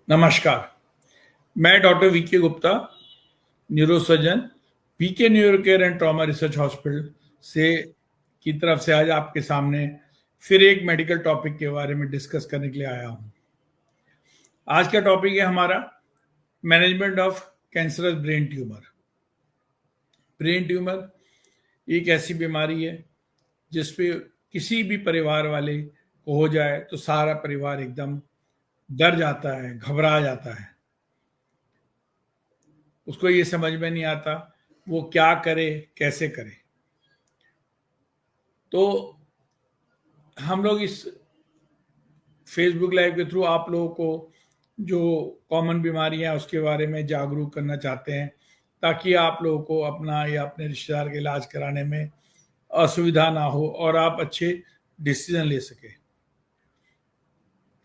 नमस्कार। मैं doctor V K Gupta, neurosurgeon, V K neuro care and trauma research hospital से की तरफ से आज आपके सामने फिर एक मेडिकल टॉपिक के बारे में डिस्कस करने के लिए आया हूं। आज का टॉपिक है हमारा management of cancerous brain tumour. Brain tumour एक ऐसी बीमारी है जिसपे किसी भी परिवार वाले को हो जाए तो सारा परिवार एकदम डर जाता है, घबरा जाता है। उसको ये समझ में नहीं आता वो क्या करे, कैसे करे। तो हम लोग इस फेसबुक लाइव के थ्रू आप लोगों को जो कॉमन बीमारियां हैं उसके बारे में जागरूक करना चाहते हैं, ताकि आप लोगों को अपना या अपने रिश्तेदार का इलाज कराने में असुविधा ना हो और आप अच्छे डिसीजन ले सके।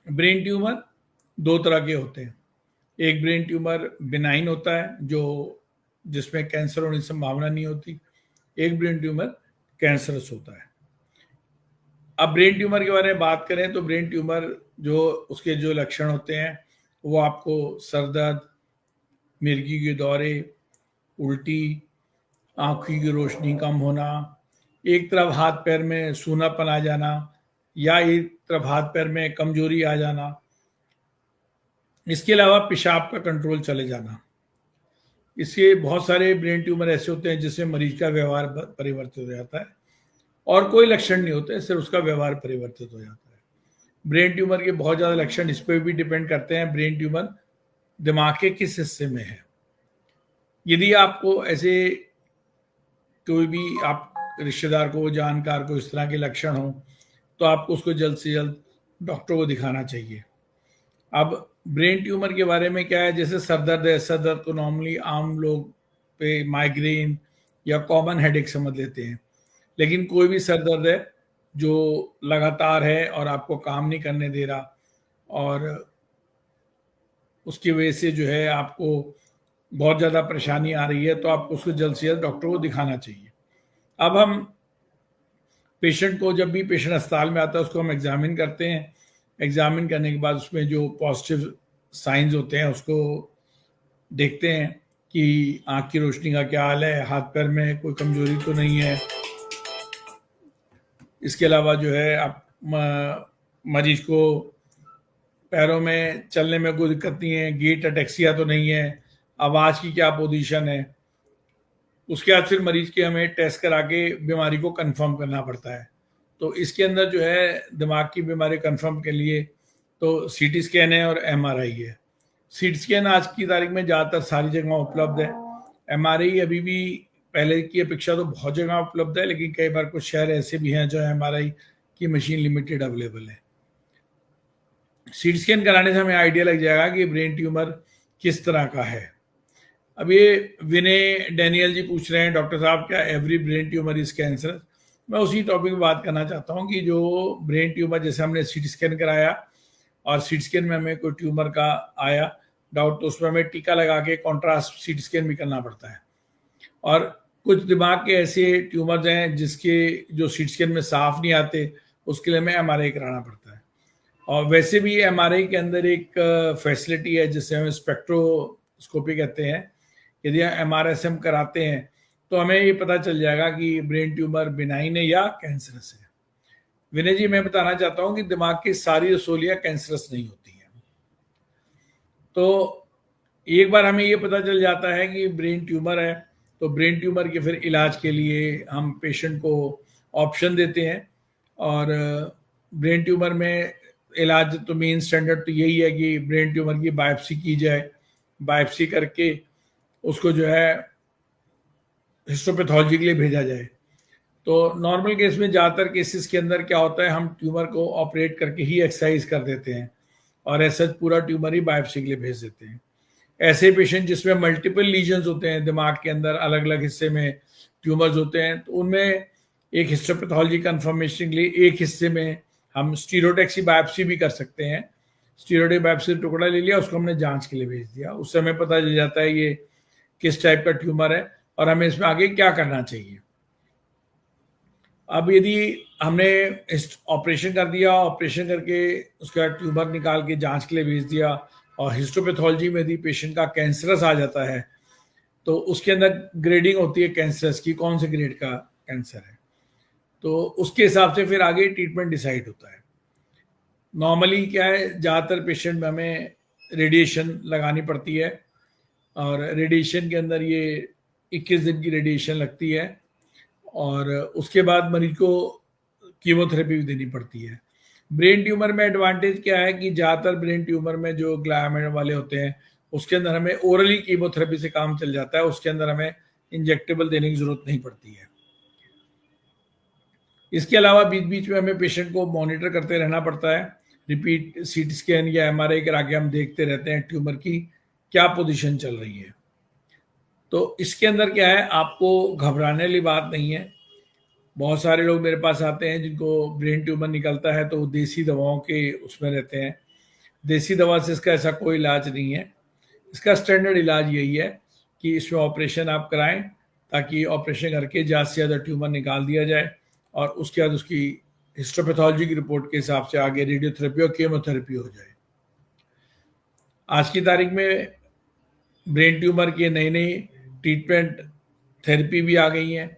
ब्रेन ट्यूमर दो तरह के होते हैं। एक ब्रेन ट्यूमर बिनाइन होता है जो जिसमें कैंसर होने की संभावना नहीं होती। एक ब्रेन ट्यूमर कैंसरस होता है। अब ब्रेन ट्यूमर के बारे में बात करें तो ब्रेन ट्यूमर जो उसके जो लक्षण होते हैं वो आपको सर दर्द, मिर्गी के दौरे, उल्टी, आंखों की रोशनी कम होना, एक तरफ हाथ पैर में सूनापन आ जाना या एक तरफ हाथ पैर में कमजोरी आ जाना। इसके अलावा पेशाब का कंट्रोल चले जाना। इसके बहुत सारे ब्रेन ट्यूमर ऐसे होते हैं जिससे मरीज का व्यवहार परिवर्तित हो जाता है और कोई लक्षण नहीं होते, सिर्फ उसका व्यवहार परिवर्तित हो जाता है। ब्रेन ट्यूमर के बहुत ज़्यादा लक्षण इस पर भी डिपेंड करते हैं ब्रेन ट्यूमर दिमाग के किस हिस्से में है। यदि आपको ऐसे कोई भी आप रिश्तेदार को, जानकार को इस तरह के लक्षण हो तो आपको उसको जल्द से जल्द डॉक्टर को दिखाना चाहिए। अब ब्रेन ट्यूमर के बारे में क्या है, जैसे सर दर्द है, सर दर्द तो नॉर्मली आम लोग पे माइग्रेन या कॉमन हेडेक समझ लेते हैं, लेकिन कोई भी सर दर्द है जो लगातार है और आपको काम नहीं करने दे रहा और उसकी वजह से जो है आपको बहुत ज़्यादा परेशानी आ रही है, तो आपको उसको जल्द से जल्द डॉक्टर को दिखाना चाहिए। अब हम पेशेंट को, जब भी पेशेंट अस्पताल में आता है उसको हम एग्जामिन करते हैं। एग्जामिन करने के बाद उसमें जो पॉजिटिव साइंस होते हैं उसको देखते हैं कि आँख की रोशनी का क्या हाल है, हाथ पैर में कोई कमजोरी तो नहीं है। इसके अलावा जो है आप मरीज को पैरों में चलने में कोई दिक्कत नहीं है, गेट अटेक्सिया तो नहीं है, आवाज़ की क्या पोजीशन है। उसके बाद फिर मरीज के हमें टेस्ट करा के बीमारी को कंफर्म करना पड़ता है। तो इसके अंदर जो है दिमाग की बीमारी कंफर्म के लिए तो सीटी स्कैन है और एमआरआई है। सीटी स्कैन आज की तारीख में ज़्यादातर सारी जगह उपलब्ध है। एमआरआई अभी भी पहले की अपेक्षा तो बहुत जगह उपलब्ध है, लेकिन कई बार कुछ शहर ऐसे भी हैं जो एमआरआई की मशीन लिमिटेड अवेलेबल है। सीटी स्कैन कराने से हमें आइडिया लग जाएगा कि ब्रेन ट्यूमर किस तरह का है। अब ये विनय डैनियल जी पूछ रहे हैं, डॉक्टर साहब क्या every brain tumour is cancer? मैं उसी टॉपिक में बात करना चाहता हूँ कि जो ब्रेन ट्यूमर, जैसे हमने सीटी स्कैन कराया और सीटी स्कैन में हमें कोई ट्यूमर का आया डाउट, तो उसमें हमें टीका लगा के कॉन्ट्रास्ट सीटी स्कैन भी करना पड़ता है। और कुछ दिमाग के ऐसे ट्यूमर्स हैं जिसके जो सीटी स्कैन में साफ नहीं आते, उसके लिए हमें एमआरआई कराना पड़ता है। और वैसे भी एमआरआई के अंदर एक फैसिलिटी है जिसे हम स्पेक्ट्रोस्कोपी कहते हैं। यदि हम एमआरएसएम कराते हैं तो हमें ये पता चल जाएगा कि ब्रेन ट्यूमर बिनाइन है या कैंसरस है। विनय जी, मैं बताना चाहता हूँ कि दिमाग की सारी रसोलियाँ कैंसरस नहीं होती हैं। तो एक बार हमें ये पता चल जाता है कि ब्रेन ट्यूमर है तो ब्रेन ट्यूमर के फिर इलाज के लिए हम पेशेंट को ऑप्शन देते हैं। और ब्रेन ट्यूमर में इलाज तो मेन स्टैंडर्ड तो यही है कि ब्रेन ट्यूमर की बायोप्सी की जाए। बायोप्सी करके उसको जो है हिस्टोपैथोलॉजी के लिए भेजा जाए। तो नॉर्मल केस में ज़्यादातर केसेस के अंदर क्या होता है, हम ट्यूमर को ऑपरेट करके ही एक्सरसाइज कर देते हैं और ऐसा पूरा ट्यूमर ही बायोप्सी के लिए भेज देते हैं। ऐसे पेशेंट जिसमें मल्टीपल लीजन्स होते हैं, दिमाग के अंदर अलग अलग हिस्से में ट्यूमर्स होते हैं, तो उनमें एक हिस्टोपैथोलॉजी कन्फर्मेशन के लिए एक हिस्से में हम स्टीरियोटैक्सी बायोप्सी भी कर सकते हैं। स्टीरियोटिक बायोप्सी टुकड़ा ले लिया, उसको हमने जांच के लिए भेज दिया, उससे हमें पता चल जाता है ये किस टाइप का ट्यूमर है और हमें इसमें आगे क्या करना चाहिए। अब यदि हमने ऑपरेशन कर दिया, ऑपरेशन करके उसका ट्यूमर निकाल के जांच के लिए भेज दिया, और हिस्टोपैथोलॉजी में यदि पेशेंट का कैंसरस आ जाता है तो उसके अंदर ग्रेडिंग होती है कैंसरस की, कौन से ग्रेड का कैंसर है, तो उसके हिसाब से फिर आगे ट्रीटमेंट डिसाइड होता है। नॉर्मली क्या है, ज़्यादातर पेशेंट में हमें रेडिएशन लगानी पड़ती है और रेडिएशन के अंदर ये 21 दिन की रेडिएशन लगती है और उसके बाद मरीज को कीमोथेरेपी भी देनी पड़ती है। ब्रेन ट्यूमर में एडवांटेज क्या है कि ज़्यादातर ब्रेन ट्यूमर में जो ग्लाइयोमा वाले होते हैं उसके अंदर हमें ओरली कीमोथेरेपी से काम चल जाता है, उसके अंदर हमें इंजेक्टेबल देने की जरूरत नहीं पड़ती है। इसके अलावा बीच बीच में हमें पेशेंट को मॉनिटर करते रहना पड़ता है, रिपीट सीटी स्कैन या एमआरआई करा के हम देखते रहते हैं ट्यूमर की क्या पोजीशन चल रही है। तो इसके अंदर क्या है, आपको घबराने वाली बात नहीं है। बहुत सारे लोग मेरे पास आते हैं जिनको ब्रेन ट्यूमर निकलता है तो वो देसी दवाओं के उसमें रहते हैं। देसी दवा से इसका ऐसा कोई इलाज नहीं है। इसका स्टैंडर्ड इलाज यही है कि इसमें ऑपरेशन आप कराएं ताकि ऑपरेशन करके ज़्यादा से ज़्यादा ट्यूमर निकाल दिया जाए और उसके बाद उसकी हिस्टोपैथोलॉजी की रिपोर्ट के हिसाब से आगे रेडियोथेरेपी और केमोथेरेपी हो जाए। आज की तारीख में ब्रेन ट्यूमर की नई नई ट्रीटमेंट थेरेपी भी आ गई हैं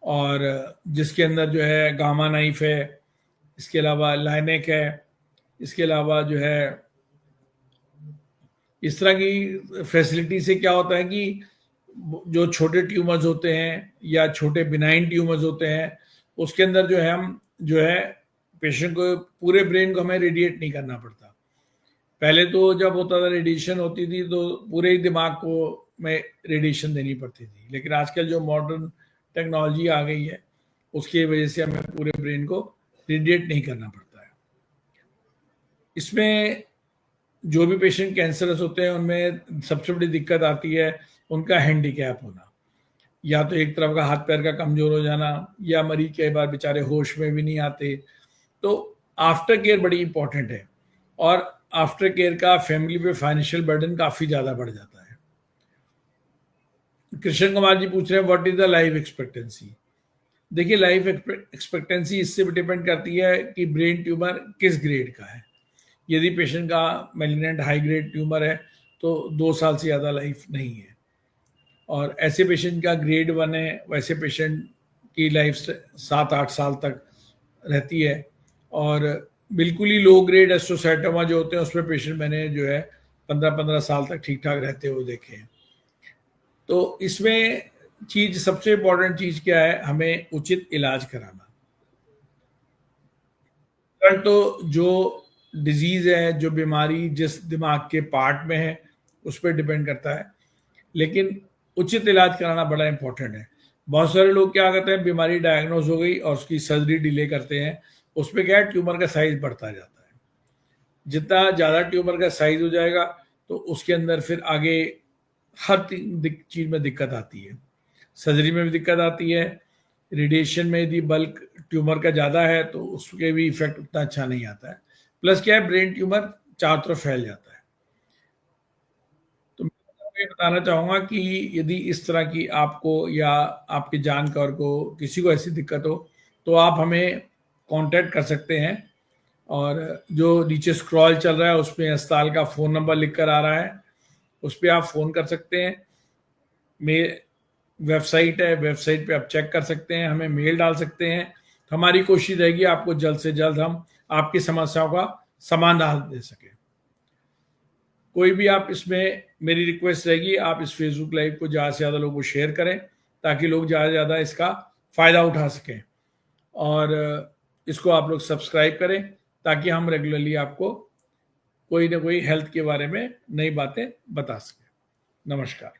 और जिसके अंदर जो है गामा नाइफ है, इसके अलावा लाइनेक है, इसके अलावा जो है इस तरह की फैसिलिटी से क्या होता है कि जो छोटे ट्यूमर्स होते हैं या छोटे बिनाइन ट्यूमर्स होते हैं उसके अंदर जो है हम जो है पेशेंट को पूरे ब्रेन को हमें रेडिएट नहीं करना पड़ता। पहले तो जब होता था रेडिएशन होती थी तो पूरे ही दिमाग को में रेडिएशन देनी पड़ती थी, लेकिन आजकल जो मॉडर्न टेक्नोलॉजी आ गई है उसकी वजह से हमें पूरे ब्रेन को रेडिएट नहीं करना पड़ता है। इसमें जो भी पेशेंट कैंसरस होते हैं उनमें सबसे बड़ी दिक्कत आती है उनका हैंडीकैप होना, या तो एक तरफ का हाथ पैर का कमजोर हो जाना या मरीज कई बार बेचारे होश में भी नहीं आते। तो आफ्टर केयर बड़ी इंपॉर्टेंट है और आफ्टर केयर का फैमिली पे फाइनेंशियल बर्डन काफी ज्यादा बढ़ जाता है। कृष्ण कुमार जी पूछ रहे हैं what is the life expectancy. देखिए लाइफ एक्सपेक्टेंसी इससे डिपेंड करती है कि ब्रेन ट्यूमर किस ग्रेड का है। यदि पेशेंट का मैलिग्नेंट हाई ग्रेड ट्यूमर है तो 2 साल से ज़्यादा लाइफ नहीं है, और ऐसे पेशेंट का ग्रेड 1 है वैसे पेशेंट की लाइफ 7-8 साल तक रहती है। और बिल्कुल ही लो ग्रेड एस्ट्रोसाइटोमा जो होते हैं उसमें पेशेंट मैंने जो है 15-15 साल तक ठीक ठाक रहते हुए देखे हैं। तो इसमें चीज सबसे इम्पोर्टेंट चीज क्या है, हमें उचित इलाज कराना। तो जो डिजीज है, जो बीमारी जिस दिमाग के पार्ट में है उस पर डिपेंड करता है, लेकिन उचित इलाज कराना बड़ा इंपॉर्टेंट है। बहुत सारे लोग क्या करते हैं, बीमारी डायग्नोज हो गई और उसकी सर्जरी डिले करते हैं, उसमें क्या है ट्यूमर का साइज बढ़ता जाता है। जितना ज़्यादा ट्यूमर का साइज हो जाएगा तो उसके अंदर फिर आगे हर चीज़ में दिक्कत आती है। सर्जरी में भी दिक्कत आती है, रेडिएशन में यदि बल्क ट्यूमर का ज़्यादा है तो उसके भी इफेक्ट उतना अच्छा नहीं आता है। प्लस क्या है, ब्रेन ट्यूमर चारों तरफ फैल जाता है। तो मैं ये बताना चाहूँगा कि यदि इस तरह की आपको या आपके जानकार को किसी को ऐसी दिक्कत हो तो आप हमें कांटेक्ट कर सकते हैं, और जो नीचे स्क्रॉल चल रहा है उसमें अस्पताल का फ़ोन नंबर लिख कर आ रहा है, उस पर आप फ़ोन कर सकते हैं। वेबसाइट है, वेबसाइट पे आप चेक कर सकते हैं, हमें मेल डाल सकते हैं। हमारी कोशिश रहेगी आपको जल्द से जल्द हम आपकी समस्याओं का समाधान दे सकें। कोई भी आप इसमें, मेरी रिक्वेस्ट रहेगी आप इस फेसबुक लाइव को ज़्यादा से ज़्यादा लोगों को शेयर करें ताकि लोग ज़्यादा से ज़्यादा इसका फ़ायदा उठा सकें, और इसको आप लोग सब्सक्राइब करें ताकि हम रेगुलरली आपको कोई ना कोई हेल्थ के बारे में नई बातें बता सकें। नमस्कार।